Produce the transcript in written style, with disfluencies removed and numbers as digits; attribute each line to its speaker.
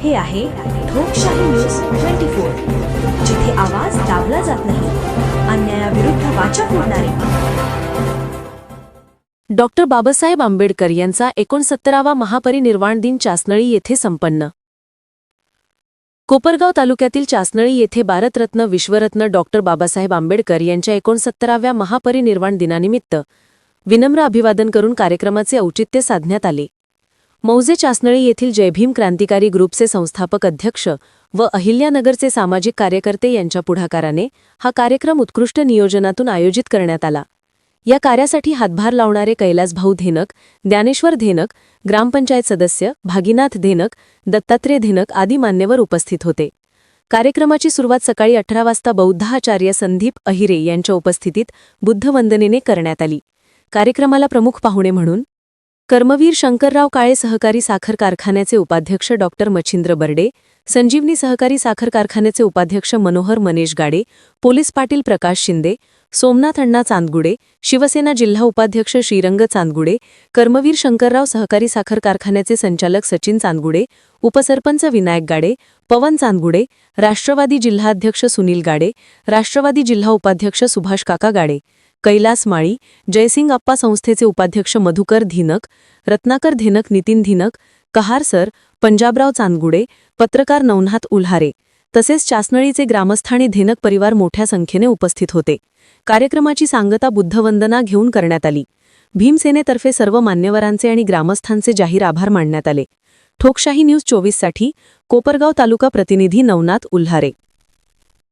Speaker 1: हे आहे ठोकशाही न्यूज 24, जिथे आवाज दाबला जात नाही, अन्यायाविरुद्ध वाचा फोडणारे.
Speaker 2: डॉक्टर बाबासाहेब आंबेडकर यांचा 69वा महापरिनिर्वाण दिन चासनळी येथे संपन्न. कोपरगाव तालुक्यातील चासनळी येथे भारतरत्न विश्वरत्न डॉक्टर बाबासाहेब आंबेडकर यांच्या 69व्या महापरिनिर्वाण दिनानिमित्त विनम्र अभिवादन करून कार्यक्रमाचे औचित्य साधण्यात आले. मौजे चासनळी येथील जय भीम क्रांतिकारी ग्रुपचे संस्थापक अध्यक्ष व अहिल्यानगरचे सामाजिक कार्यकर्ते यांच्या पुढाकाराने हा कार्यक्रम उत्कृष्ट नियोजनातून आयोजित करण्यात आला. या कार्यासाठी हातभार लावणारे कैलासभाऊ धेनक, ज्ञानेश्वर धेनक, ग्रामपंचायत सदस्य भागीनाथ धेनक, दत्तात्रय धेनक आदी मान्यवर उपस्थित होते. कार्यक्रमाची सुरुवात सकाळी 18 वाजता बौद्धाचार्य संदीप अहिरे यांच्या उपस्थितीत बुद्धवंदनेने करण्यात आली. कार्यक्रमाला प्रमुख पाहुणे म्हणून कर्मवीर शंकरराव काळे सहकारी साखर कारखान्याचे उपाध्यक्ष डॉक्टर मच्छिंद्र बर्डे, संजीवनी सहकारी साखर कारखान्याचे उपाध्यक्ष मनोहर मनेश गाडे, पोलीस पाटील प्रकाश शिंदे, सोमनाथ अण्णा चांदगुडे, शिवसेना जिल्हा उपाध्यक्ष श्रीरंग चांदगुडे, कर्मवीर शंकरराव सहकारी साखर कारखान्याचे संचालक सचिन चांदगुडे, उपसरपंच विनायक गाडे, पवन चांदगुडे, राष्ट्रवादी जिल्हाध्यक्ष सुनील गाडे, राष्ट्रवादी जिल्हा उपाध्यक्ष सुभाष काका गाडे, कैलास माळी, जयसिंग अप्पा संस्थेचे उपाध्यक्ष मधुकर धीनक, रत्नाकर धेनक, नितीन धीनक, कहार सर, पंजाबराव चांदगुडे, पत्रकार नवनाथ उल्हारे तसेच चासनळीचे ग्रामस्थानी धेनक परिवार मोठ्या संख्येने उपस्थित होते. कार्यक्रमाची सांगता बुद्धवंदना घेऊन करण्यात आली. भीमसेनेतर्फे सर्व मान्यवरांचे आणि ग्रामस्थांचे जाहीर आभार मानण्यात आले. ठोकशाही न्यूज 24 साठी कोपरगाव तालुका प्रतिनिधी नवनाथ उल्हारे.